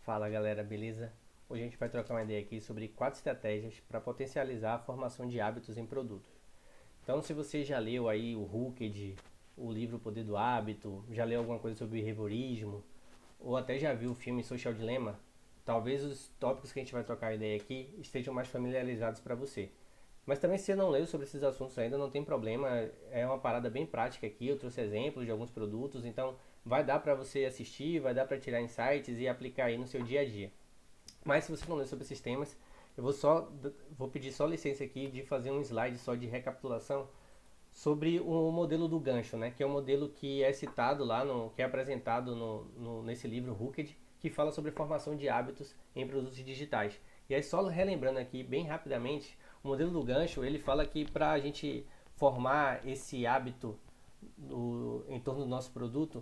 Fala galera, beleza? Hoje a gente vai trocar uma ideia aqui sobre 4 estratégias para potencializar a formação de hábitos em produtos. Então, se você já leu aí o Hooked, o livro O Poder do Hábito, já leu alguma coisa sobre behaviorismo, ou até já viu o filme Social Dilemma, talvez os tópicos que a gente vai trocar ideia aqui estejam mais familiarizados para você. Mas também se você não leu sobre esses assuntos ainda, não tem problema, é uma parada bem prática aqui, eu trouxe exemplos de alguns produtos, então vai dar para você assistir, vai dar para tirar insights e aplicar aí no seu dia a dia. Mas se você não leu sobre esses temas, eu vou pedir só licença aqui de fazer um slide só de recapitulação sobre o modelo do gancho, né? Que é o modelo que é citado lá, que é apresentado nesse livro Hooked, que fala sobre formação de hábitos em produtos digitais. E aí só relembrando aqui bem rapidamente, o modelo do gancho, ele fala que para a gente formar esse hábito em torno do nosso produto,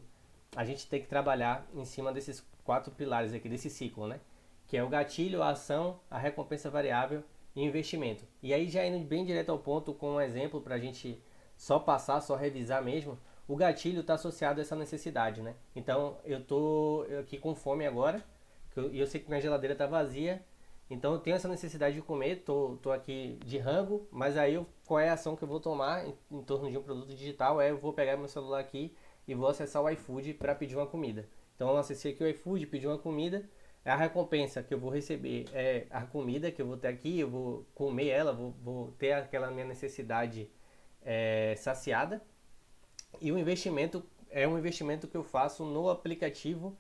a gente tem que trabalhar em cima desses 4 pilares aqui, desse ciclo, né? Que é o gatilho, a ação, a recompensa variável e o investimento. E aí já indo bem direto ao ponto com um exemplo para a gente só passar, só revisar mesmo, o gatilho está associado a essa necessidade, né? Então eu tô aqui com fome agora, e eu sei que minha geladeira está vazia, então eu tenho essa necessidade de comer, tô aqui de rango, mas aí qual é a ação que eu vou tomar em torno de um produto digital? Eu vou pegar meu celular aqui e vou acessar o iFood para pedir uma comida. Então eu acessei aqui o iFood, pedi uma comida, a recompensa que eu vou receber é a comida que eu vou ter aqui, eu vou comer ela, vou ter aquela minha necessidade saciada. E o investimento é um investimento que eu faço no aplicativo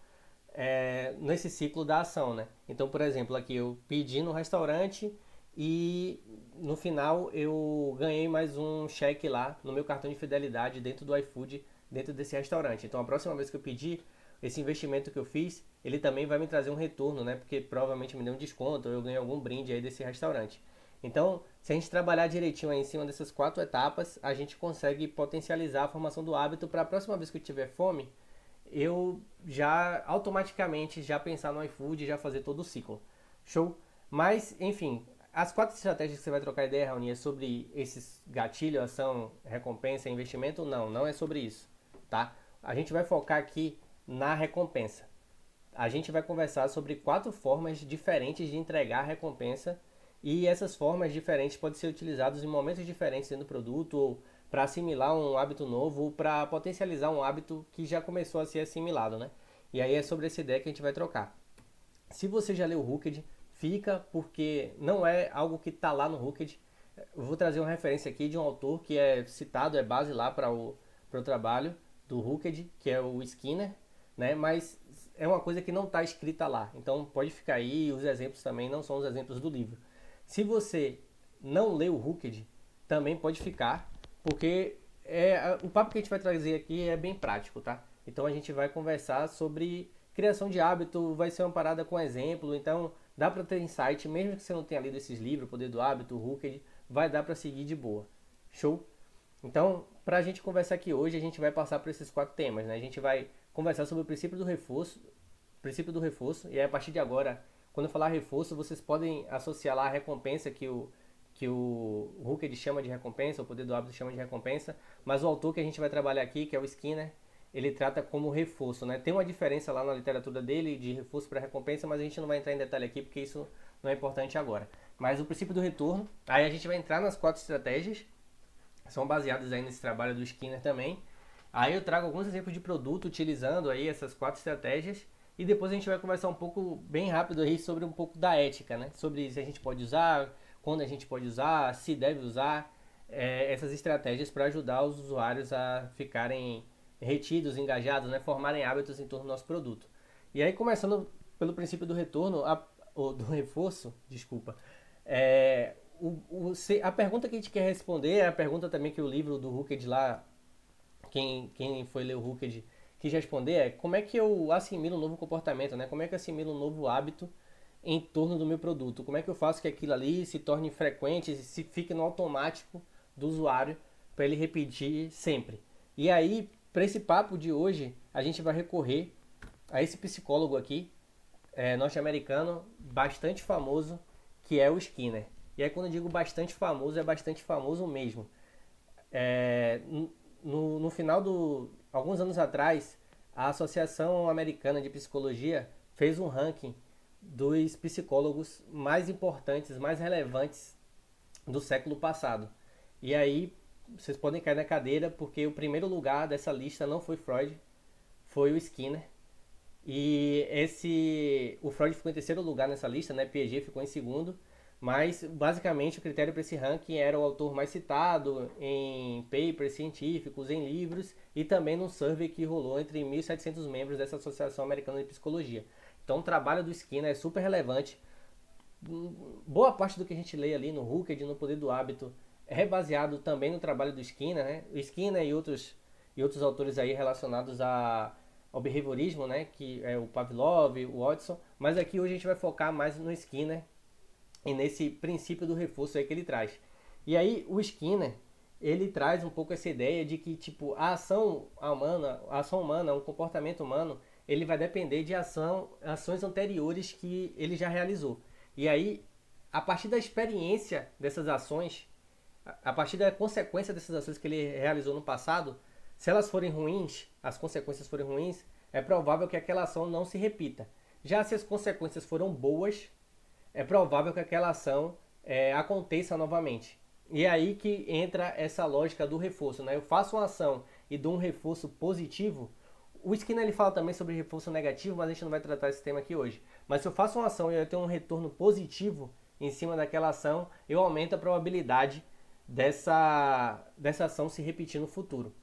nesse ciclo da ação, né? Então, por exemplo, aqui eu pedi no restaurante e no final eu ganhei mais um cheque lá no meu cartão de fidelidade dentro do iFood, dentro desse restaurante. Então, a próxima vez que eu pedir, esse investimento que eu fiz, ele também vai me trazer um retorno, né? Porque provavelmente me deu um desconto ou eu ganhei algum brinde aí desse restaurante. Então, se a gente trabalhar direitinho aí em cima dessas 4 etapas, a gente consegue potencializar a formação do hábito para a próxima vez que eu tiver fome, eu já automaticamente já pensar no iFood e já fazer todo o ciclo. Show? Mas, enfim, as 4 estratégias que você vai trocar ideia, Raoni, é sobre esses gatilho, ação, recompensa, investimento? Não, não é sobre isso, tá? A gente vai focar aqui na recompensa. A gente vai conversar sobre 4 formas diferentes de entregar a recompensa e essas formas diferentes podem ser utilizadas em momentos diferentes dentro do produto ou para assimilar um hábito novo ou para potencializar um hábito que já começou a ser assimilado, né? E aí é sobre essa ideia que a gente vai trocar. Se você já leu o Hooked, fica porque não é algo que está lá no Hooked. Eu vou trazer uma referência aqui de um autor que é citado, é base lá para o trabalho do Hooked, que é o Skinner, né? Mas é uma coisa que não está escrita lá. Então pode ficar aí, os exemplos também não são os exemplos do livro. Se você não leu o Hooked, também pode ficar, porque o papo que a gente vai trazer aqui é bem prático, tá? Então a gente vai conversar sobre criação de hábito, vai ser uma parada com exemplo, então dá para ter insight, mesmo que você não tenha lido esses livros, Poder do Hábito, Hooked, vai dar para seguir de boa. Show? Então, para a gente conversar aqui hoje, a gente vai passar por esses 4 temas, né? A gente vai conversar sobre o princípio do reforço, e aí, a partir de agora, quando eu falar reforço, vocês podem associar lá a recompensa que o Hooked chama de recompensa, o Poder do Hábito chama de recompensa, mas o autor que a gente vai trabalhar aqui, que é o Skinner, ele trata como reforço, né? Tem uma diferença lá na literatura dele de reforço para recompensa, mas a gente não vai entrar em detalhe aqui porque isso não é importante agora. Mas o princípio do retorno, aí a gente vai entrar nas 4 estratégias, são baseadas aí nesse trabalho do Skinner também. Aí eu trago alguns exemplos de produto utilizando aí essas 4 estratégias e depois a gente vai conversar um pouco bem rápido aí sobre um pouco da ética, né? Sobre se a gente pode usar, quando a gente pode usar, se deve usar essas estratégias para ajudar os usuários a ficarem retidos, engajados, né? Formarem hábitos em torno do nosso produto. E aí começando pelo princípio do retorno, ou do reforço, desculpa, a pergunta que a gente quer responder é a pergunta também que o livro do Hooked lá, quem foi ler o Hooked quis responder é como é que eu assimilo um novo comportamento, né? Como é que eu assimilo um novo hábito em torno do meu produto? Como é que eu faço que aquilo ali se torne frequente, se fique no automático do usuário para ele repetir sempre? E aí, para esse papo de hoje, a gente vai recorrer a esse psicólogo aqui, norte-americano, bastante famoso, que é o Skinner. E aí quando eu digo bastante famoso, é bastante famoso mesmo. É, no final alguns anos atrás, a Associação Americana de Psicologia fez um ranking dos psicólogos mais importantes, mais relevantes do século passado. E aí vocês podem cair na cadeira porque o primeiro lugar dessa lista não foi Freud, foi o Skinner. O Freud ficou em terceiro lugar nessa lista, né? Piaget ficou em segundo. Mas basicamente o critério para esse ranking era o autor mais citado em papers científicos, em livros e também num survey que rolou entre 1.700 membros dessa Associação Americana de Psicologia. Então o trabalho do Skinner é super relevante. Boa parte do que a gente lê ali no Hooked, no Poder do Hábito, é baseado também no trabalho do Skinner, né? O Skinner e outros autores aí relacionados ao behaviorismo, né? Que é o Pavlov, o Watson. Mas aqui hoje a gente vai focar mais no Skinner e nesse princípio do reforço aí que ele traz. E aí o Skinner, ele traz um pouco essa ideia de que tipo a ação humana, um comportamento humano, ele vai depender de ações anteriores que ele já realizou. E aí, a partir da experiência dessas ações, a partir da consequência dessas ações que ele realizou no passado, se elas forem ruins, as consequências forem ruins, é provável que aquela ação não se repita. Já se as consequências foram boas, é provável que aquela ação aconteça novamente. E é aí que entra essa lógica do reforço, né? Eu faço uma ação e dou um reforço positivo. O Skinner ele fala também sobre reforço negativo, mas a gente não vai tratar esse tema aqui hoje. Mas se eu faço uma ação e eu tenho um retorno positivo em cima daquela ação, eu aumento a probabilidade dessa ação se repetir no futuro.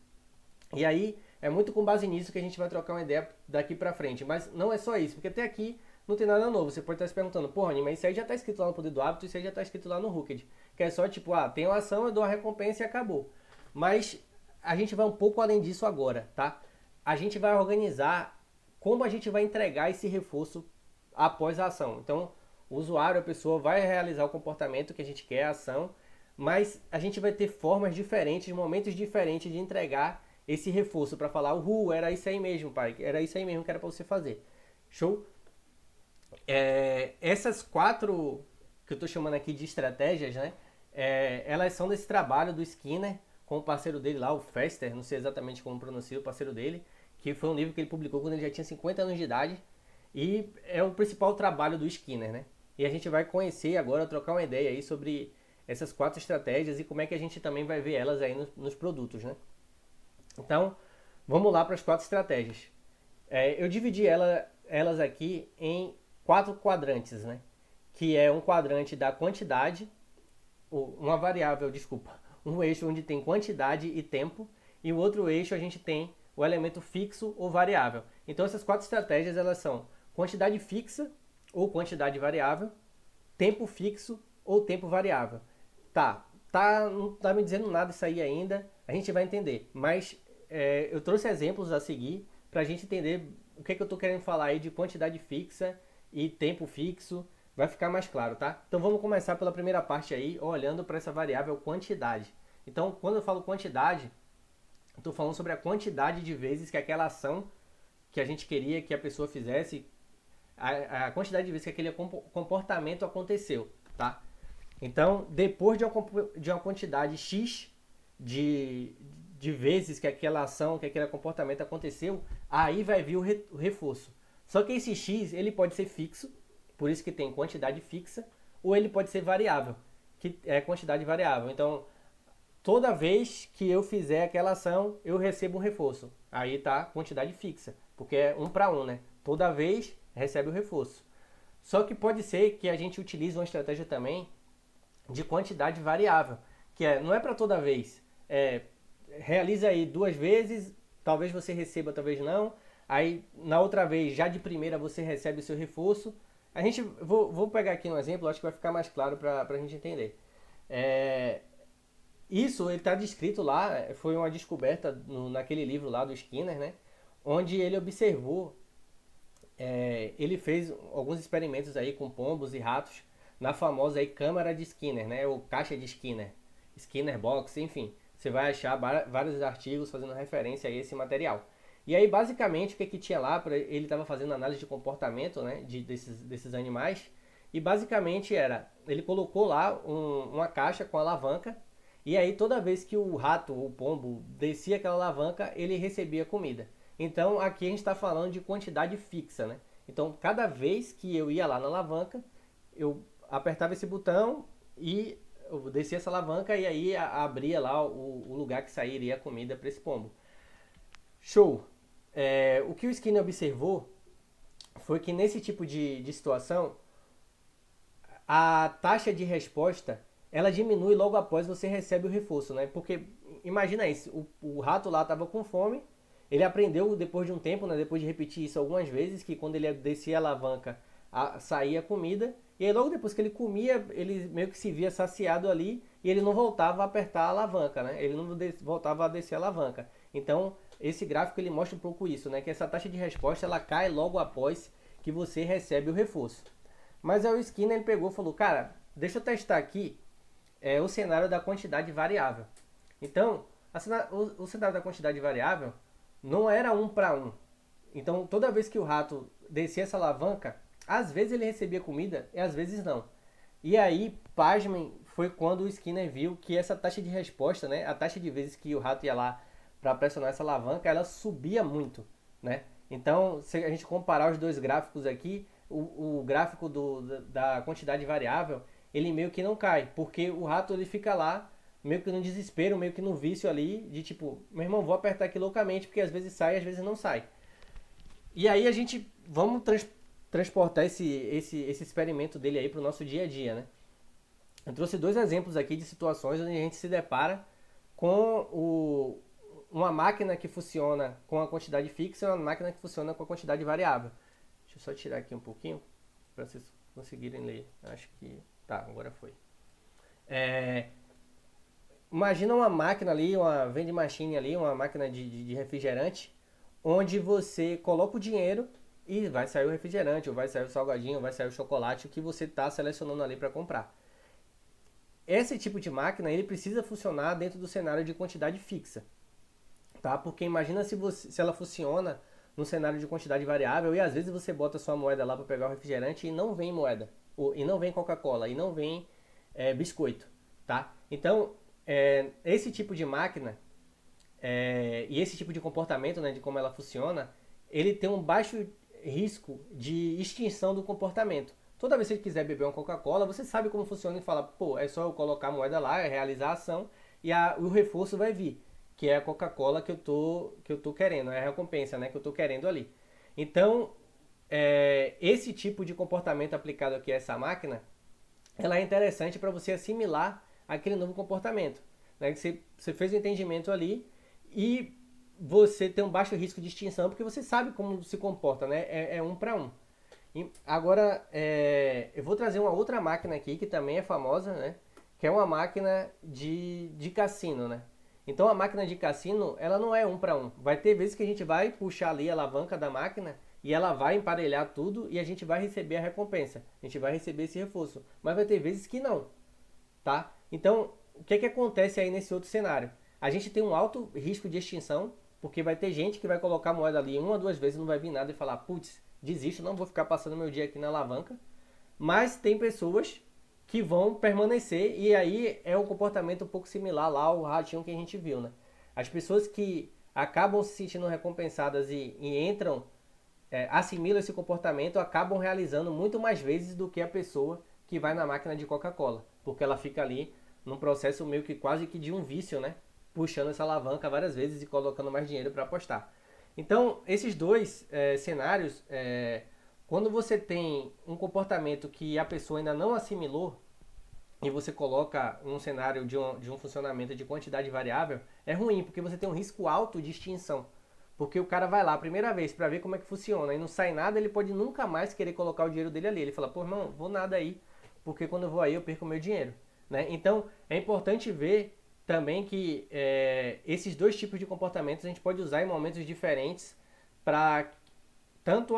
E aí é muito com base nisso que a gente vai trocar uma ideia daqui pra frente. Mas não é só isso, porque até aqui não tem nada novo. Você pode estar se perguntando, porra, mas isso aí já está escrito lá no Poder do Hábito, isso aí já está escrito lá no Hooked. Que é só tipo, tem uma ação, eu dou a recompensa e acabou. Mas a gente vai um pouco além disso agora, tá? A gente vai organizar como a gente vai entregar esse reforço após a ação. Então, o usuário, a pessoa vai realizar o comportamento que a gente quer, a ação, mas a gente vai ter formas diferentes, momentos diferentes de entregar esse reforço para falar, era isso aí mesmo, pai, era isso aí mesmo que era para você fazer. Show? Essas 4 que eu estou chamando aqui de estratégias, né? Elas são desse trabalho do Skinner com o parceiro dele lá, o Fester, não sei exatamente como pronuncia o parceiro dele, que foi um livro que ele publicou quando ele já tinha 50 anos de idade e é o principal trabalho do Skinner, né? E a gente vai conhecer agora, trocar uma ideia aí sobre essas 4 estratégias e como é que a gente também vai ver elas aí nos produtos, né? Então, vamos lá para as 4 estratégias. Eu dividi elas aqui em 4 quadrantes, né? Que é um quadrante da quantidade, uma variável, desculpa, um eixo onde tem quantidade e tempo, e o outro eixo a gente tem o elemento fixo ou variável. Então essas 4 estratégias elas são quantidade fixa ou quantidade variável, tempo fixo ou tempo variável. Não tá me dizendo nada isso aí ainda, a gente vai entender, mas eu trouxe exemplos a seguir para a gente entender o que eu estou querendo falar aí de quantidade fixa e tempo fixo, vai ficar mais claro, tá? Então vamos começar pela primeira parte aí, olhando para essa variável quantidade. Então, quando eu falo quantidade, estou falando sobre a quantidade de vezes que aquela ação que a gente queria que a pessoa fizesse, a quantidade de vezes que aquele comportamento aconteceu, tá? Então, depois de uma quantidade X de vezes que aquela ação, que aquele comportamento aconteceu, aí vai vir o reforço. Só que esse X, ele pode ser fixo, por isso que tem quantidade fixa, ou ele pode ser variável, que é quantidade variável. Então, toda vez que eu fizer aquela ação, eu recebo um reforço. Aí tá quantidade fixa, porque é 1 para 1, né? Toda vez recebe o reforço. Só que pode ser que a gente utilize uma estratégia também de quantidade variável, que não é para toda vez. Realiza aí 2 vezes, talvez você receba, talvez não. Aí na outra vez, já de primeira, você recebe o seu reforço. Vou pegar aqui um exemplo, acho que vai ficar mais claro para a gente entender. Isso ele está descrito lá, foi uma descoberta naquele livro lá do Skinner, né? Onde ele observou, ele fez alguns experimentos aí com pombos e ratos na famosa aí câmara de Skinner, né? Ou caixa de Skinner, Skinner Box, enfim. Você vai achar vários artigos fazendo referência a esse material. E aí, basicamente, o que tinha lá? Ele estava fazendo análise de comportamento, né, desses animais. E, basicamente, ele colocou lá uma caixa com alavanca. E aí, toda vez que o rato ou o pombo descia aquela alavanca, ele recebia comida. Então, aqui a gente está falando de quantidade fixa, né? Então, cada vez que eu ia lá na alavanca, eu apertava esse botão e eu descia essa alavanca e aí abria lá o lugar que sairia a comida para esse pombo. Show! O que o Skinner observou foi que nesse tipo de situação, a taxa de resposta ela diminui logo após você recebe o reforço, né? Porque imagina isso, o rato lá estava com fome, ele aprendeu depois de um tempo, né? Depois de repetir isso algumas vezes, que quando ele descia a alavanca saía a comida, e aí logo depois que ele comia, ele meio que se via saciado ali e ele não voltava a apertar a alavanca, né? Ele não voltava a descer a alavanca. Então esse gráfico ele mostra um pouco isso, né? Que essa taxa de resposta ela cai logo após que você recebe o reforço. Mas aí o Skinner ele pegou e falou, cara, deixa eu testar aqui o cenário da quantidade variável. Então, o cenário da quantidade variável não era 1 para 1. Então, toda vez que o rato descia essa alavanca, às vezes ele recebia comida e às vezes não. E aí, pasmem, foi quando o Skinner viu que essa taxa de resposta, né, a taxa de vezes que o rato ia lá para pressionar essa alavanca, ela subia muito, né? Então, se a gente comparar os dois gráficos aqui, o gráfico da quantidade variável, ele meio que não cai, porque o rato ele fica lá meio que no desespero, meio que no vício ali, de tipo, meu irmão, vou apertar aqui loucamente, porque às vezes sai, às vezes não sai. E aí a gente, vamos transportar esse experimento dele aí para o nosso dia a dia, né? Eu trouxe dois exemplos aqui de situações onde a gente se depara com uma máquina que funciona com a quantidade fixa e uma máquina que funciona com a quantidade variável. Deixa eu só tirar aqui um pouquinho para vocês conseguirem ler. Acho que... Tá, agora foi. Imagina uma máquina ali, uma vending machine ali, uma máquina de refrigerante, onde você coloca o dinheiro e vai sair o refrigerante, ou vai sair o salgadinho, ou vai sair o chocolate, o que você está selecionando ali para comprar. Esse tipo de máquina ele precisa funcionar dentro do cenário de quantidade fixa, tá? Porque imagina se ela funciona no cenário de quantidade variável e às vezes você bota sua moeda lá para pegar o refrigerante e não vem moeda, e não vem Coca-Cola, e não vem biscoito, tá? Então, esse tipo de máquina e esse tipo de comportamento, né, de como ela funciona, ele tem um baixo risco de extinção do comportamento. Toda vez que você quiser beber uma Coca-Cola, você sabe como funciona e fala, pô, é só eu colocar a moeda lá, realizar a ação e o reforço vai vir, que é a Coca-Cola que eu tô querendo, é a recompensa, né, que eu tô querendo ali. Então, esse tipo de comportamento aplicado aqui a essa máquina, ela é interessante para você assimilar aquele novo comportamento, né, que você fez o entendimento ali e você tem um baixo risco de extinção porque você sabe como se comporta, né, é 1 para 1. Agora, eu vou trazer uma outra máquina aqui que também é famosa, né? Que é uma máquina de cassino, né? Então, a máquina de cassino, ela não é 1 para 1. Vai ter vezes que a gente vai puxar ali a alavanca da máquina e ela vai emparelhar tudo e a gente vai receber a recompensa. A gente vai receber esse reforço. Mas vai ter vezes que não, tá? Então, o que acontece aí nesse outro cenário? A gente tem um alto risco de extinção, porque vai ter gente que vai colocar a moeda ali uma ou duas vezes, não vai vir nada e falar, putz, desisto, não vou ficar passando meu dia aqui na alavanca. Mas tem pessoas que vão permanecer e aí é um comportamento um pouco similar lá ao ratinho que a gente viu, né? As pessoas que acabam se sentindo recompensadas e entram, assimilam esse comportamento, acabam realizando muito mais vezes do que a pessoa que vai na máquina de Coca-Cola, porque ela fica ali num processo meio que quase que de um vício, né? Puxando essa alavanca várias vezes e colocando mais dinheiro para apostar. Então, esses dois cenários, quando você tem um comportamento que a pessoa ainda não assimilou e você coloca um cenário de um funcionamento de quantidade variável, é ruim, porque você tem um risco alto de extinção. Porque o cara vai lá a primeira vez para ver como é que funciona e não sai nada, ele pode nunca mais querer colocar o dinheiro dele ali. Ele fala, pô, irmão, vou nada aí, porque quando eu vou aí eu perco o meu dinheiro. Né? Então, é importante ver também que esses dois tipos de comportamentos a gente pode usar em momentos diferentes para tanto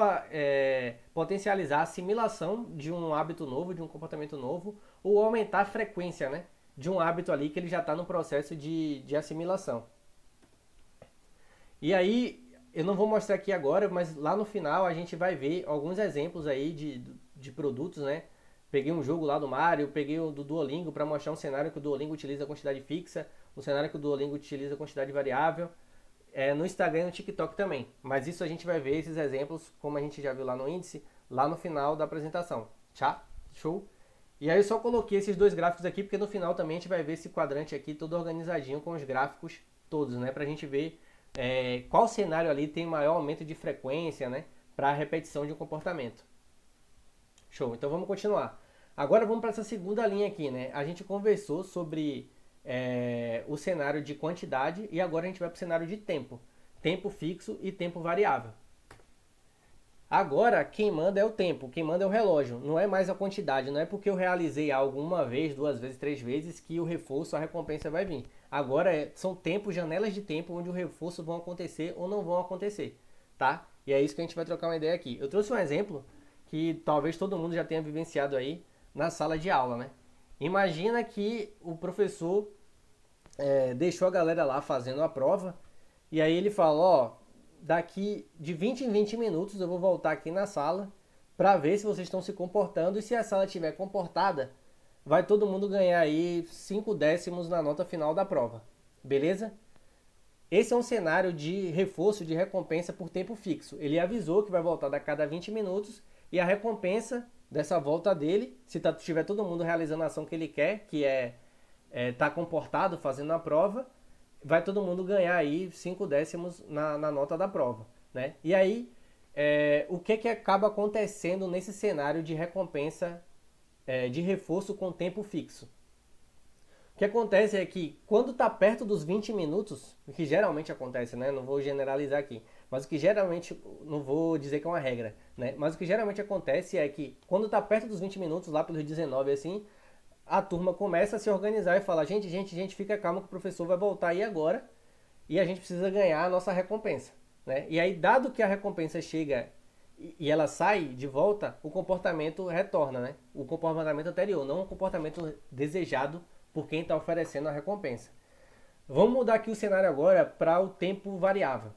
potencializar a assimilação de um hábito novo, de um comportamento novo, ou aumentar a frequência, né, de um hábito ali que ele já está no processo de assimilação. E aí, eu não vou mostrar aqui agora, mas lá no final a gente vai ver alguns exemplos aí de produtos, né? Peguei um jogo lá do Mario, peguei o do Duolingo para mostrar um cenário que o Duolingo utiliza a quantidade fixa, um cenário que o Duolingo utiliza a quantidade variável. no Instagram e no TikTok também. Mas isso a gente vai ver esses exemplos, como a gente já viu lá no índice, lá no final da apresentação. Tá? Show? E aí eu só coloquei esses dois gráficos aqui, porque no final também a gente vai ver esse quadrante aqui todo organizadinho com os gráficos todos, né? Pra gente ver qual cenário ali tem maior aumento de frequência, né? Para a repetição de um comportamento. Show, então vamos continuar. Agora vamos para essa segunda linha aqui, né? A gente conversou sobre o cenário de quantidade e agora a gente vai para o cenário de tempo. Tempo fixo e tempo variável. Agora, quem manda é o tempo, quem manda é o relógio, não é mais a quantidade, não é porque eu realizei algo uma vez, duas vezes, três vezes que o reforço, a recompensa vai vir. Agora são tempos, janelas de tempo onde o reforço vão acontecer ou não vão acontecer, tá? E é isso que a gente vai trocar uma ideia aqui. Eu trouxe um exemplo que talvez todo mundo já tenha vivenciado aí na sala de aula, né? Imagina que o professor deixou a galera lá fazendo a prova e aí ele fala, ó, daqui de 20 em 20 minutos eu vou voltar aqui na sala para ver se vocês estão se comportando e se a sala estiver comportada, vai todo mundo ganhar aí 5 décimos na nota final da prova. Beleza? Esse é um cenário de reforço, de recompensa por tempo fixo. Ele avisou que vai voltar a cada 20 minutos e a recompensa dessa volta dele, se tiver todo mundo realizando a ação que ele quer, que tá comportado fazendo a prova, vai todo mundo ganhar aí 5 décimos na nota da prova, né? E aí, o que acaba acontecendo nesse cenário de recompensa, de reforço com tempo fixo? O que acontece é que quando está perto dos 20 minutos, o que geralmente acontece, né? Não vou generalizar aqui, mas o que geralmente, não vou dizer que é uma regra, né? Mas o que geralmente acontece é que quando está perto dos 20 minutos, lá pelos 19 assim, a turma começa a se organizar e fala, gente, fica calma que o professor vai voltar aí agora e a gente precisa ganhar a nossa recompensa, né? E aí, dado que a recompensa chega e ela sai de volta, o comportamento retorna, né? O comportamento anterior, não o comportamento desejado por quem está oferecendo a recompensa. Vamos mudar aqui o cenário agora para o tempo variável.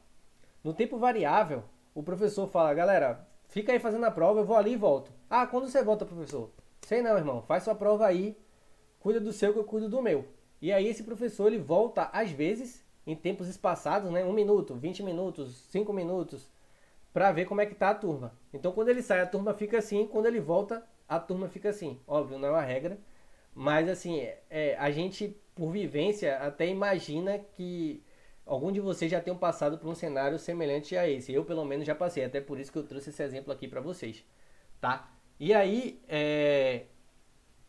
No tempo variável, o professor fala, galera, fica aí fazendo a prova, eu vou ali e volto. Ah, quando você volta, professor? Sei não, irmão, faz sua prova aí, cuida do seu que eu cuido do meu. E aí esse professor, ele volta às vezes, em tempos espaçados, né? 1 minuto, 20 minutos, 5 minutos, para ver como é que tá a turma. Então quando ele sai, a turma fica assim, quando ele volta, a turma fica assim. Óbvio, não é uma regra, mas assim, a gente, por vivência, até imagina que algum de vocês já tenham passado por um cenário semelhante a esse. Eu, pelo menos, já passei. Até por isso que eu trouxe esse exemplo aqui para vocês. Tá? E aí,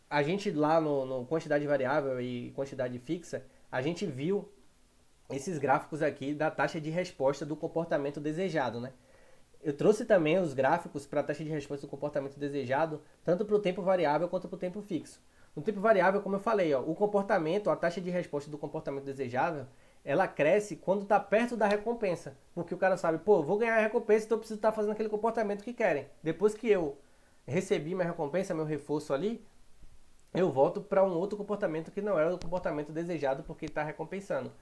a gente lá no quantidade variável e quantidade fixa, a gente viu esses gráficos aqui da taxa de resposta do comportamento desejado, né? Eu trouxe também os gráficos para a taxa de resposta do comportamento desejado, tanto para o tempo variável quanto para o tempo fixo. No tempo variável, como eu falei, ó, o comportamento, a taxa de resposta do comportamento desejável, ela cresce quando está perto da recompensa. Porque o cara sabe, pô, vou ganhar a recompensa, então eu preciso estar fazendo aquele comportamento que querem. Depois que eu recebi minha recompensa, meu reforço ali, eu volto para um outro comportamento que não era o comportamento desejado porque está recompensando.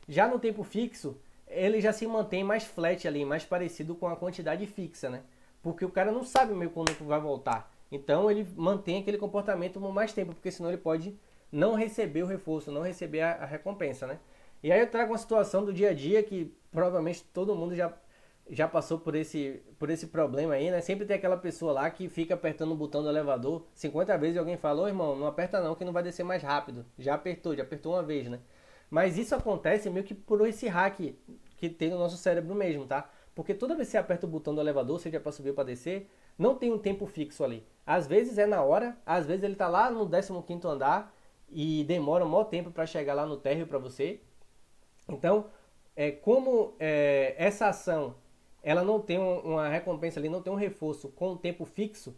Já no tempo fixo, ele já se mantém mais flat ali, mais parecido com a quantidade fixa, né? Porque o cara não sabe meio quando vai voltar. Então ele mantém aquele comportamento por mais tempo, porque senão ele pode não receber o reforço, não receber a recompensa, né? E aí eu trago uma situação do dia a dia que provavelmente todo mundo já passou por esse problema aí, né? Sempre tem aquela pessoa lá que fica apertando o botão do elevador 50 vezes e alguém fala, ô irmão, não aperta não que não vai descer mais rápido. Já apertou uma vez, né? Mas isso acontece meio que por esse hack que tem no nosso cérebro mesmo, tá? Porque toda vez que você aperta o botão do elevador, seja para subir ou para descer, não tem um tempo fixo ali. Às vezes é na hora, às vezes ele tá lá no 15º andar e demora um maior tempo para chegar lá no térreo para você. Então, como essa ação ela não tem uma recompensa ali, não tem um reforço com um tempo fixo,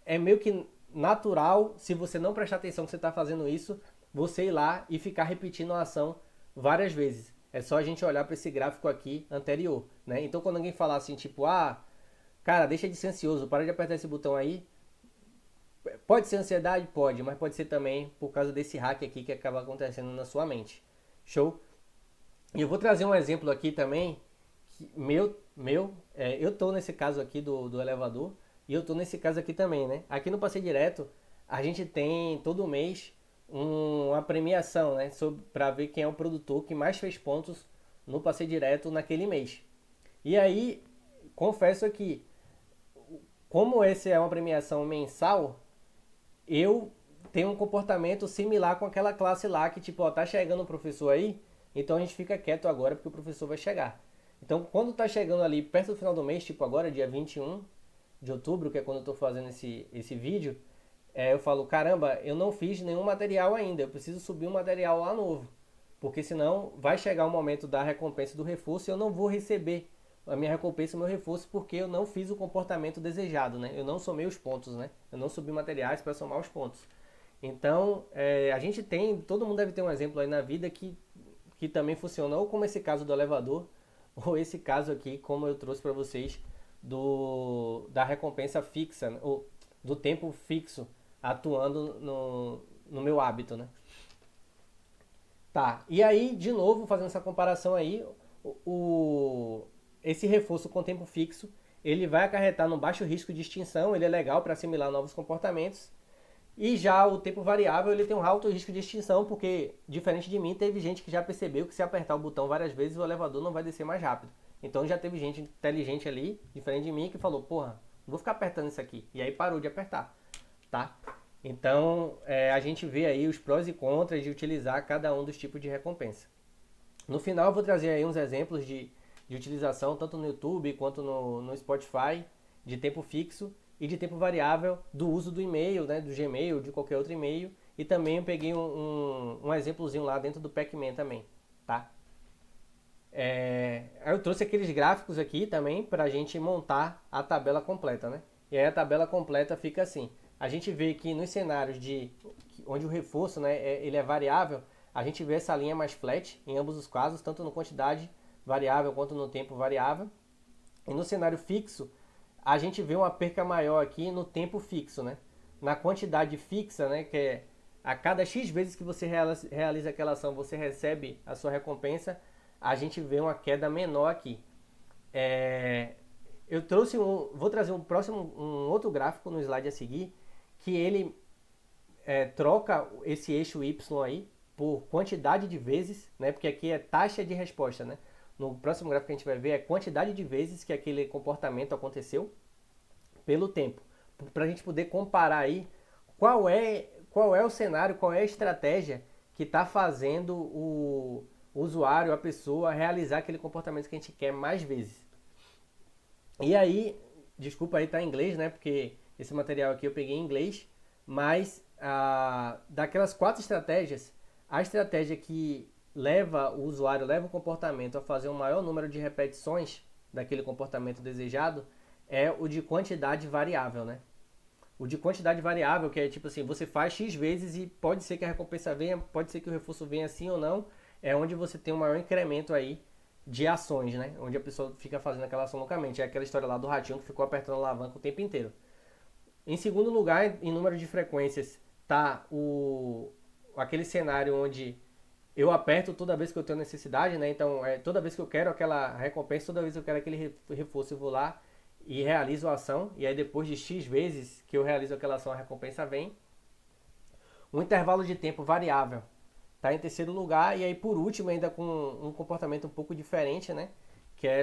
é meio que natural, se você não prestar atenção que você está fazendo isso, você ir lá e ficar repetindo a ação várias vezes. É só a gente olhar para esse gráfico aqui anterior, né? Então quando alguém falar assim, tipo, cara, deixa de ser ansioso, para de apertar esse botão aí. Pode ser ansiedade? Pode, mas pode ser também por causa desse hack aqui que acaba acontecendo na sua mente. Show? E eu vou trazer um exemplo aqui também, eu tô nesse caso aqui do elevador, e eu tô nesse caso aqui também, né? Aqui no Passeio Direto, a gente tem todo mês uma premiação, né? Para ver quem é o produtor que mais fez pontos não passei direto naquele mês. E aí, confesso que, como essa é uma premiação mensal, eu tenho um comportamento similar com aquela classe lá que, tipo, ó, tá chegando o professor aí, então a gente fica quieto agora porque o professor vai chegar. Então, quando tá chegando ali perto do final do mês, tipo agora, dia 21 de outubro, que é quando eu tô fazendo esse vídeo, eu falo, caramba, eu não fiz nenhum material ainda, eu preciso subir um material lá novo. Porque senão vai chegar o momento da recompensa do reforço e eu não vou receber a minha recompensa e o meu reforço porque eu não fiz o comportamento desejado, né? Eu não somei os pontos, né? Eu não subi materiais para somar os pontos. Então, a gente tem, todo mundo deve ter um exemplo aí na vida que também funciona, ou como esse caso do elevador, ou esse caso aqui, como eu trouxe para vocês, da recompensa fixa, ou do tempo fixo atuando no meu hábito, né? Tá, e aí, de novo, fazendo essa comparação aí, esse reforço com tempo fixo, ele vai acarretar no baixo risco de extinção, ele é legal para assimilar novos comportamentos, e já o tempo variável, ele tem um alto risco de extinção, porque, diferente de mim, teve gente que já percebeu que se apertar o botão várias vezes, o elevador não vai descer mais rápido. Então já teve gente inteligente ali, diferente de mim, que falou, porra, não vou ficar apertando isso aqui. E aí parou de apertar, tá? Então, a gente vê aí os prós e contras de utilizar cada um dos tipos de recompensa. No final, eu vou trazer aí uns exemplos de utilização, tanto no YouTube quanto no Spotify, de tempo fixo e de tempo variável do uso do e-mail, né, do Gmail, de qualquer outro e-mail. E também eu peguei um exemplozinho lá dentro do Pac-Man também, tá? Eu trouxe aqueles gráficos aqui também para a gente montar a tabela completa, né? E aí a tabela completa fica assim. A gente vê que nos cenários onde o reforço, né, ele é variável, a gente vê essa linha mais flat em ambos os casos, tanto no quantidade variável quanto no tempo variável. E no cenário fixo, a gente vê uma perca maior aqui no tempo fixo, né? Na quantidade fixa, né, que é a cada X vezes que você realiza aquela ação, você recebe a sua recompensa, a gente vê uma queda menor aqui. Eu trouxe vou trazer um outro gráfico no slide a seguir, que ele troca esse eixo Y aí por quantidade de vezes, né? Porque aqui é taxa de resposta, né? No próximo gráfico que a gente vai ver é quantidade de vezes que aquele comportamento aconteceu pelo tempo, para a gente poder comparar aí qual é o cenário, qual é a estratégia que está fazendo o usuário, a pessoa, realizar aquele comportamento que a gente quer mais vezes. E aí, desculpa aí tá em inglês, né? Porque esse material aqui eu peguei em inglês, mas daquelas 4 estratégias, a estratégia que leva o usuário, leva o comportamento a fazer um maior número de repetições daquele comportamento desejado é o de quantidade variável, né? O de quantidade variável, que é tipo assim, você faz X vezes e pode ser que a recompensa venha, pode ser que o reforço venha assim ou não, é onde você tem um maior incremento aí de ações, né? Onde a pessoa fica fazendo aquela ação loucamente. É aquela história lá do ratinho que ficou apertando a alavanca o tempo inteiro. Em segundo lugar, em número de frequências, tá aquele cenário onde eu aperto toda vez que eu tenho necessidade, né? Então, toda vez que eu quero aquela recompensa, toda vez que eu quero aquele reforço, eu vou lá e realizo a ação. E aí, depois de X vezes que eu realizo aquela ação, a recompensa vem. Um intervalo de tempo variável está em terceiro lugar. E aí, por último, ainda com um comportamento um pouco diferente, né? Que é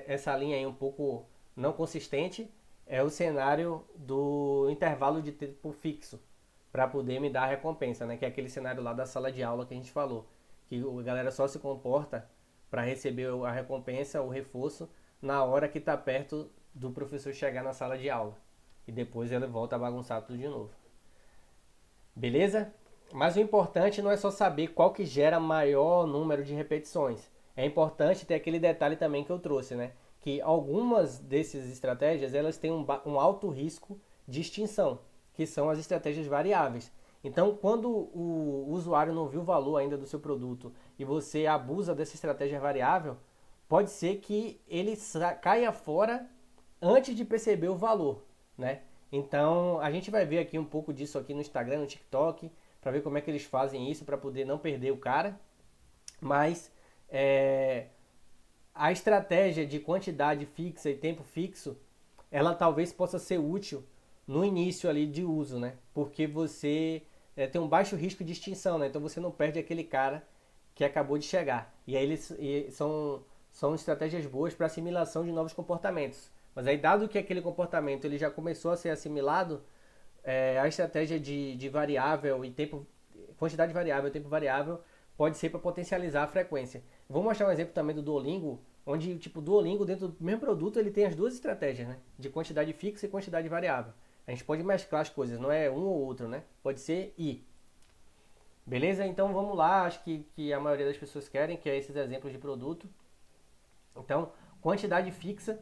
essa linha aí um pouco não consistente, é o cenário do intervalo de tempo fixo para poder me dar a recompensa, né? Que é aquele cenário lá da sala de aula que a gente falou, que a galera só se comporta para receber a recompensa, o reforço, na hora que está perto do professor chegar na sala de aula. E depois ele volta a bagunçar tudo de novo. Beleza? Mas o importante não é só saber qual que gera maior número de repetições. É importante ter aquele detalhe também que eu trouxe, né? Que algumas dessas estratégias elas têm um alto risco de extinção, que são as estratégias variáveis. Então, quando o usuário não viu o valor ainda do seu produto e você abusa dessa estratégia variável, pode ser que ele caia fora antes de perceber o valor, né? Então, a gente vai ver aqui um pouco disso aqui no Instagram, no TikTok, para ver como é que eles fazem isso para poder não perder o cara. Mas a estratégia de quantidade fixa e tempo fixo, ela talvez possa ser útil no início ali de uso, né? Porque você tem um baixo risco de extinção, né? Então você não perde aquele cara que acabou de chegar. E aí são estratégias boas para assimilação de novos comportamentos. Mas aí, dado que aquele comportamento ele já começou a ser assimilado, a estratégia de variável e tempo, quantidade variável, tempo variável, pode ser para potencializar a frequência. Vou mostrar um exemplo também do Duolingo, onde tipo, o Duolingo, dentro do mesmo produto, ele tem as duas estratégias, né? De quantidade fixa e quantidade variável. A gente pode mesclar as coisas, não é um ou outro, né? Pode ser e. Beleza? Então vamos lá, acho que a maioria das pessoas querem, que é esses exemplos de produto. Então, quantidade fixa.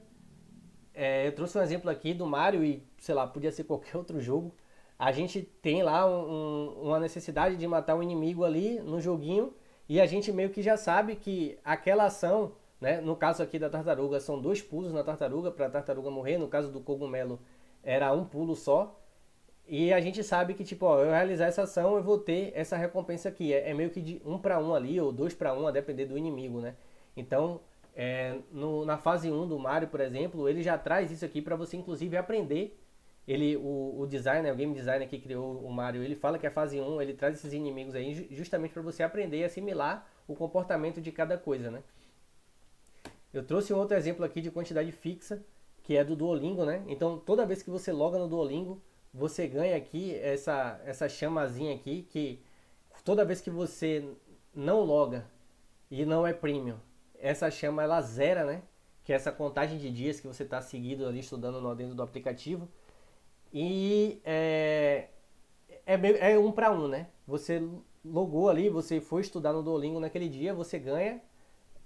Eu trouxe um exemplo aqui do Mario e, sei lá, podia ser qualquer outro jogo. A gente tem lá uma necessidade de matar um inimigo ali no joguinho e a gente meio que já sabe que aquela ação, né, no caso aqui da tartaruga, são 2 pulos na tartaruga para a tartaruga morrer. No caso do cogumelo, era um pulo só. E a gente sabe que, tipo, ó, eu realizar essa ação, eu vou ter essa recompensa aqui. É meio que de 1 para 1 ali, ou 2 para 1, a depender do inimigo, né? Então, na fase 1 do Mario, por exemplo, ele já traz isso aqui para você, inclusive, aprender. O designer, o game designer que criou o Mario, ele fala que a fase 1, ele traz esses inimigos aí justamente para você aprender e assimilar o comportamento de cada coisa, né? Eu trouxe um outro exemplo aqui de quantidade fixa, que é do Duolingo, né? Então, toda vez que você loga no Duolingo, você ganha aqui essa chamazinha aqui, que toda vez que você não loga e não é premium, essa chama ela zera, né? Que é essa contagem de dias que você está seguido ali estudando dentro do aplicativo. E é 1 para 1, né? Você logou ali, você foi estudar no Duolingo naquele dia, você ganha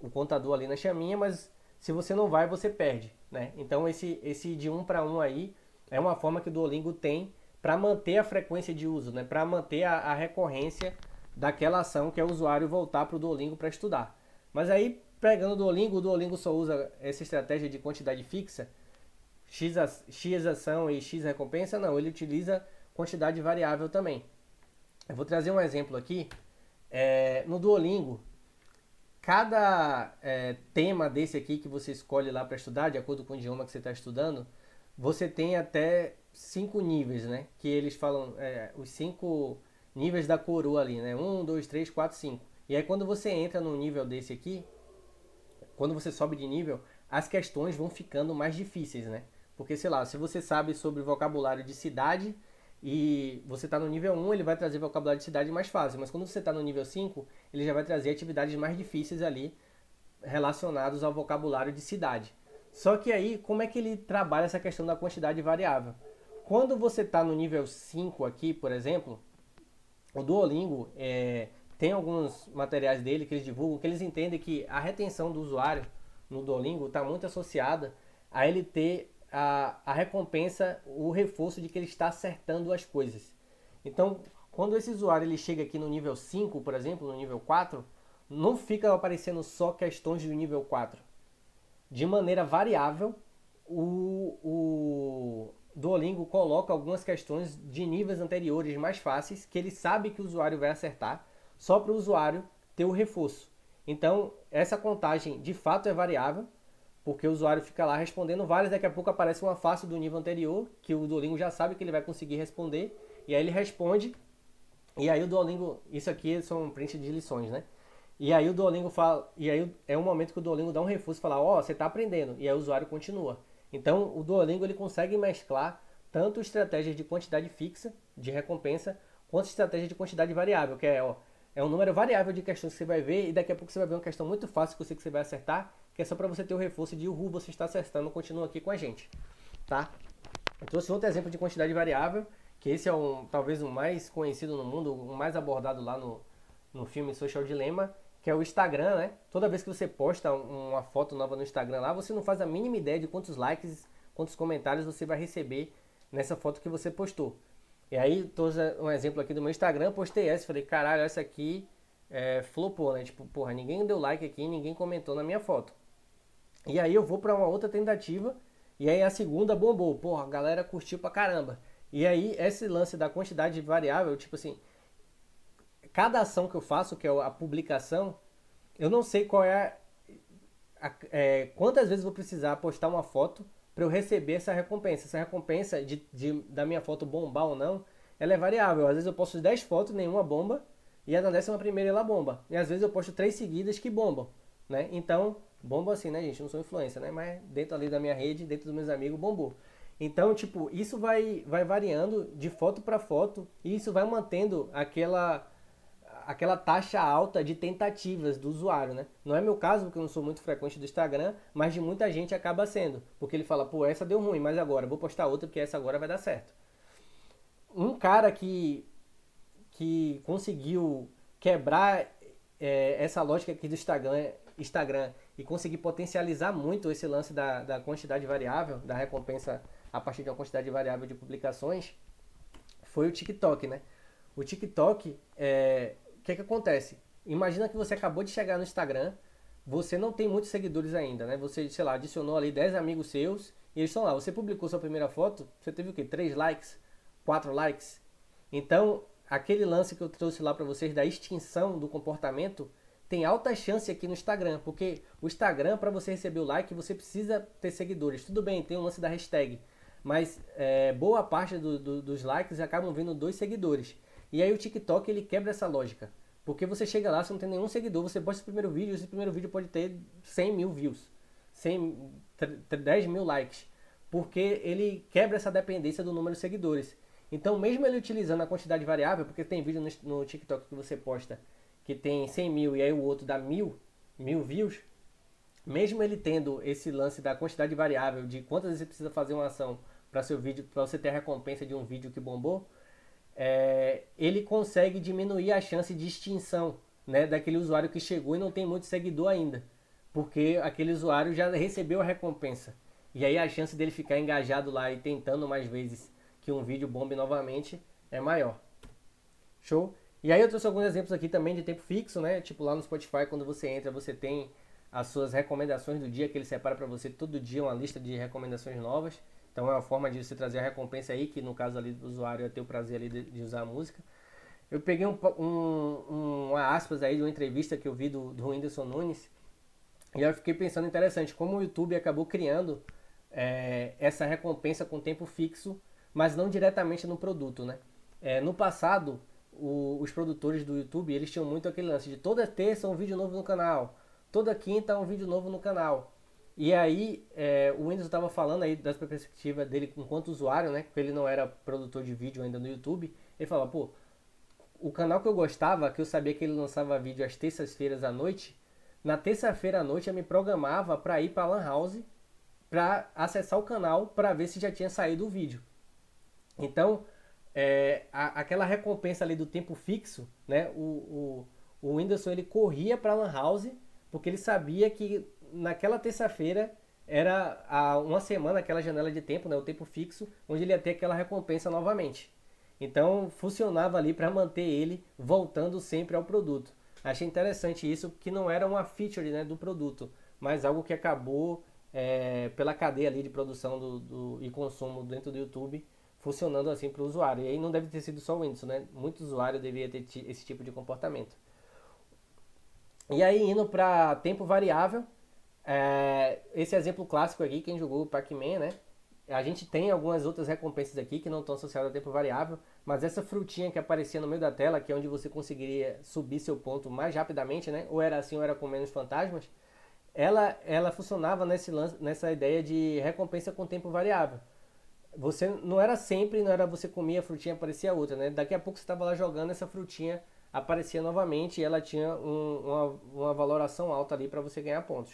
o contador ali na chaminha, mas se você não vai, você perde, né? Então esse de 1 para 1 aí é uma forma que o Duolingo tem para manter a frequência de uso, né? Para manter a recorrência daquela ação que é o usuário voltar para o Duolingo para estudar. Mas aí, pegando o Duolingo só usa essa estratégia de quantidade fixa, X ação e X recompensa, não, ele utiliza quantidade variável também. Eu vou trazer um exemplo aqui. No Duolingo, cada tema desse aqui que você escolhe lá para estudar, de acordo com o idioma que você está estudando, você tem até 5 níveis, né? Que eles falam os 5 níveis da coroa ali, né? 1, 2, 3, 4, 5. E aí quando você entra num nível desse aqui, quando você sobe de nível, as questões vão ficando mais difíceis, né? Porque, sei lá, se você sabe sobre vocabulário de cidade e você está no nível 1, ele vai trazer vocabulário de cidade mais fácil. Mas quando você está no nível 5, ele já vai trazer atividades mais difíceis ali relacionadas ao vocabulário de cidade. Só que aí, como é que ele trabalha essa questão da quantidade variável? Quando você está no nível 5 aqui, por exemplo, o Duolingo tem alguns materiais dele que eles divulgam, que eles entendem que a retenção do usuário no Duolingo está muito associada a ele ter a recompensa, o reforço de que ele está acertando as coisas. Então, quando esse usuário ele chega aqui no nível 5, por exemplo, no nível 4, não fica aparecendo só questões do nível 4. De maneira variável, o Duolingo coloca algumas questões de níveis anteriores mais fáceis, que ele sabe que o usuário vai acertar, só para o usuário ter o reforço. Então, essa contagem de fato é variável, porque o usuário fica lá respondendo várias, daqui a pouco aparece uma fácil do nível anterior, que o Duolingo já sabe que ele vai conseguir responder, e aí ele responde, e aí o Duolingo, isso aqui são print de lições, né? E aí o Duolingo fala, e aí é um momento que o Duolingo dá um reforço e fala, ó, você está aprendendo, e aí o usuário continua. Então o Duolingo ele consegue mesclar tanto estratégias de quantidade fixa, de recompensa, quanto estratégia de quantidade variável, que é um número variável de questões que você vai ver, e daqui a pouco você vai ver uma questão muito fácil que você vai acertar, que é só para você ter o reforço de uhul, você está acertando, continua aqui com a gente, tá? Eu trouxe outro exemplo de quantidade variável, que esse é talvez o mais conhecido no mundo, o mais abordado lá no filme Social Dilemma, que é o Instagram, né? Toda vez que você posta uma foto nova no Instagram lá, você não faz a mínima ideia de quantos likes, quantos comentários você vai receber nessa foto que você postou. E aí, trouxe um exemplo aqui do meu Instagram, postei essa, falei, caralho, essa aqui flopou, né? Tipo, porra, ninguém deu like aqui, ninguém comentou na minha foto. E aí eu vou para uma outra tentativa, e aí a segunda bombou, porra, a galera curtiu pra caramba. E aí, esse lance da quantidade variável, tipo assim, cada ação que eu faço, que é a publicação, eu não sei qual quantas vezes eu vou precisar postar uma foto para eu receber essa recompensa. Essa recompensa da minha foto bombar ou não, ela é variável. Às vezes eu posto 10 fotos, nenhuma bomba, e na 11ª ela bomba. E às vezes eu posto 3 seguidas que bombam, né? Então, bomba assim, né, gente? Eu não sou influencer, né? Mas dentro ali da minha rede, dentro dos meus amigos, bombou. Então, tipo, isso vai variando de foto para foto e isso vai mantendo aquela taxa alta de tentativas do usuário, né? Não é meu caso, porque eu não sou muito frequente do Instagram, mas de muita gente acaba sendo. Porque ele fala, pô, essa deu ruim, mas agora vou postar outra porque essa agora vai dar certo. Um cara que conseguiu quebrar essa lógica aqui do Instagram e conseguir potencializar muito esse lance da quantidade variável, da recompensa a partir de uma quantidade variável de publicações, foi o TikTok, né? O TikTok, o que acontece? Imagina que você acabou de chegar no Instagram, você não tem muitos seguidores ainda, né? Você, sei lá, adicionou ali 10 amigos seus e eles estão lá. Você publicou sua primeira foto, você teve o quê? 3 likes? 4 likes? Então, aquele lance que eu trouxe lá para vocês da extinção do comportamento tem alta chance aqui no Instagram, porque o Instagram, para você receber o like, você precisa ter seguidores. Tudo bem, tem o lance da hashtag, mas boa parte dos likes acabam vindo dos seguidores. E aí o TikTok ele quebra essa lógica, porque você chega lá, você não tem nenhum seguidor, você posta o primeiro vídeo, esse primeiro vídeo pode ter 100 mil views, 10 mil likes, porque ele quebra essa dependência do número de seguidores. Então, mesmo ele utilizando a quantidade variável, porque tem vídeo no TikTok que você posta que tem 100 mil e aí o outro dá mil views, mesmo ele tendo esse lance da quantidade variável de quantas vezes você precisa fazer uma ação para seu vídeo, para você ter a recompensa de um vídeo que bombou, ele consegue diminuir a chance de extinção, né, daquele usuário que chegou e não tem muito seguidor ainda, porque aquele usuário já recebeu a recompensa. E aí a chance dele ficar engajado lá e tentando mais vezes que um vídeo bombe novamente é maior. Show? E aí eu trouxe alguns exemplos aqui também de tempo fixo, né? Tipo lá no Spotify, quando você entra, você tem as suas recomendações do dia, que ele separa para você todo dia uma lista de recomendações novas. Então é uma forma de você trazer a recompensa aí, que no caso ali do usuário é ter o prazer ali de usar a música. Eu peguei uma aspas aí de uma entrevista que eu vi do Whindersson Nunes, e eu fiquei pensando interessante, como o YouTube acabou criando essa recompensa com tempo fixo, mas não diretamente no produto, né? No passado, os produtores do YouTube, eles tinham muito aquele lance de toda terça um vídeo novo no canal, toda quinta um vídeo novo no canal. E aí, o Whindersson estava falando aí da perspectiva dele enquanto usuário, né? Porque ele não era produtor de vídeo ainda no YouTube. Ele falava, pô, o canal que eu gostava, que eu sabia que ele lançava vídeo às terças-feiras à noite, na terça-feira à noite eu me programava para ir para a Lan House para acessar o canal para ver se já tinha saído o vídeo. Então, aquela recompensa ali do tempo fixo, né? O Whindersson ele corria para a Lan House porque ele sabia que naquela terça-feira era uma semana, aquela janela de tempo, né? O tempo fixo, onde ele ia ter aquela recompensa novamente. Então, funcionava ali para manter ele voltando sempre ao produto. Achei interessante isso, que não era uma feature, né, do produto, mas algo que acabou pela cadeia ali de produção e consumo dentro do YouTube funcionando assim para o usuário. E aí não deve ter sido só o Whindersson, né? Muito usuário deveria ter esse tipo de comportamento. E aí indo para tempo variável, esse exemplo clássico aqui, quem jogou Pac-Man, né? A gente tem algumas outras recompensas aqui que não estão associadas a tempo variável, mas essa frutinha que aparecia no meio da tela, que é onde você conseguiria subir seu ponto mais rapidamente, né? Ou era assim ou era com menos fantasmas, ela funcionava nessa ideia de recompensa com tempo variável. Você não era sempre, não era você comia a frutinha, aparecia outra, né? Daqui a pouco você estava lá jogando, essa frutinha aparecia novamente e ela tinha uma valoração alta ali para você ganhar pontos.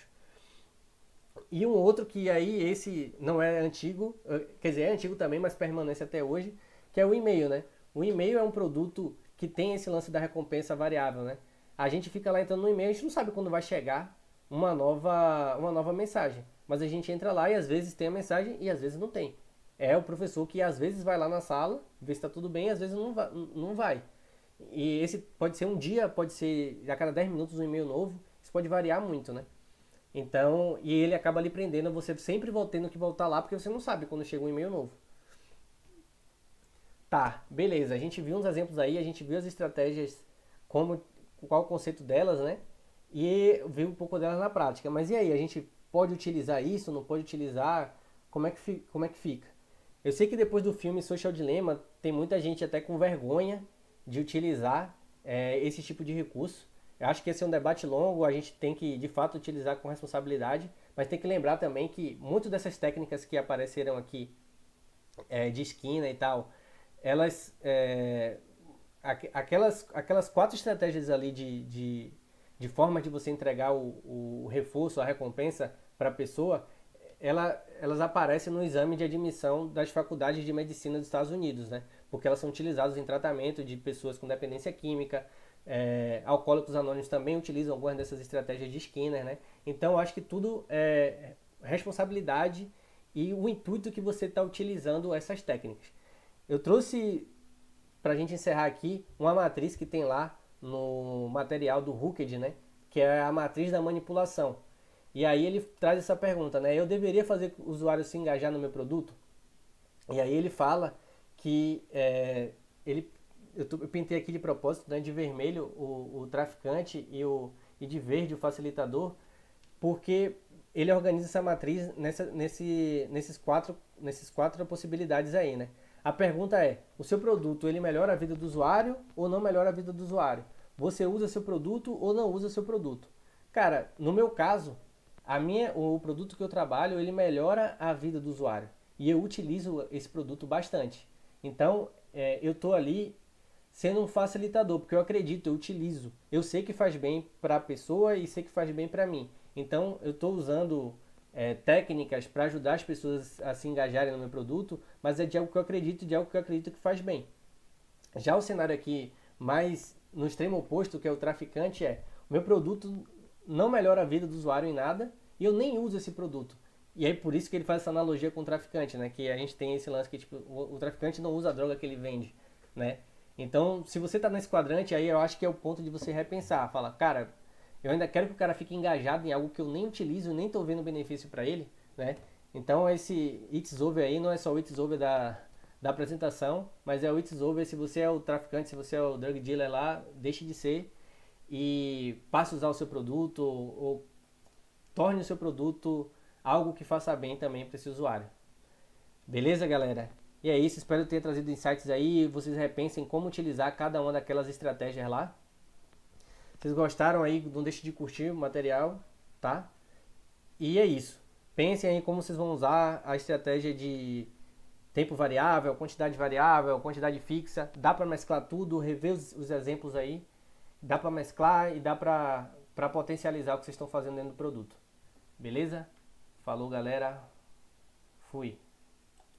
E um outro que aí esse não é antigo, quer dizer, é antigo também, mas permanece até hoje, que é o e-mail, né? O e-mail é um produto que tem esse lance da recompensa variável, né? A gente fica lá entrando no e-mail, a gente não sabe quando vai chegar uma nova mensagem, mas a gente entra lá e às vezes tem a mensagem e às vezes não tem. É o professor que às vezes vai lá na sala, vê se está tudo bem, às vezes não vai. E esse pode ser um dia, pode ser a cada 10 minutos um e-mail novo, isso pode variar muito, né? Então, e ele acaba lhe prendendo, você sempre tendo que voltar lá, porque você não sabe quando chega um e-mail novo. Tá, beleza, a gente viu uns exemplos aí, a gente viu as estratégias, qual o conceito delas, né? E viu um pouco delas na prática. Mas e aí, a gente pode utilizar isso, não pode utilizar? Como é que fica? Eu sei que depois do filme Social Dilemma, tem muita gente até com vergonha de utilizar esse tipo de recurso. Eu acho que esse é um debate longo, a gente tem que de fato utilizar com responsabilidade, mas tem que lembrar também que muitas dessas técnicas que apareceram aqui, de esquina e tal, elas, aquelas quatro estratégias ali de forma de você entregar o reforço, a recompensa para a pessoa, elas aparecem no exame de admissão das faculdades de medicina dos Estados Unidos, né? Porque elas são utilizadas em tratamento de pessoas com dependência química. Alcoólicos Anônimos também utilizam algumas dessas estratégias de Skinner, né? Então, eu acho que tudo é responsabilidade e o intuito que você está utilizando essas técnicas. Eu trouxe, para a gente encerrar aqui, uma matriz que tem lá no material do Hooked, né? Que é a matriz da manipulação. E aí ele traz essa pergunta, né? Eu deveria fazer o usuário se engajar no meu produto? E aí ele fala que eu pintei aqui de propósito, né, de vermelho o traficante e de verde o facilitador, porque ele organiza essa matriz nesses quatro possibilidades aí, né? A pergunta é: o seu produto ele melhora a vida do usuário ou não melhora a vida do usuário? Você usa seu produto ou não usa seu produto? Cara, no meu caso, o produto que eu trabalho ele melhora a vida do usuário e eu utilizo esse produto bastante. Então, eu estou ali sendo um facilitador, porque eu acredito, eu utilizo. Eu sei que faz bem para a pessoa e sei que faz bem para mim. Então, eu estou usando técnicas para ajudar as pessoas a se engajarem no meu produto, mas é de algo que eu acredito, de algo que eu acredito que faz bem. Já o cenário aqui, mais no extremo oposto, que é o traficante, o meu produto não melhora a vida do usuário em nada e eu nem uso esse produto. E aí por isso que ele faz essa analogia com o traficante, né? Que a gente tem esse lance que tipo, o traficante não usa a droga que ele vende, né? Então, se você tá nesse quadrante, aí eu acho que é o ponto de você repensar. Falar, cara, eu ainda quero que o cara fique engajado em algo que eu nem utilizo, nem tô vendo benefício para ele, né? Então, esse It's Over aí não é só o It's Over da apresentação, mas é o It's Over se você é o traficante, se você é o drug dealer lá, deixe de ser e passe a usar o seu produto ou torne o seu produto algo que faça bem também para esse usuário. Beleza, galera? E é isso, espero ter trazido insights aí e vocês repensem como utilizar cada uma daquelas estratégias lá. Vocês gostaram aí, não deixe de curtir o material, tá? E é isso. Pensem aí como vocês vão usar a estratégia de tempo variável, quantidade fixa. Dá para mesclar tudo, rever os exemplos aí. Dá para mesclar e dá para potencializar o que vocês estão fazendo dentro do produto. Beleza? Falou, galera. Fui.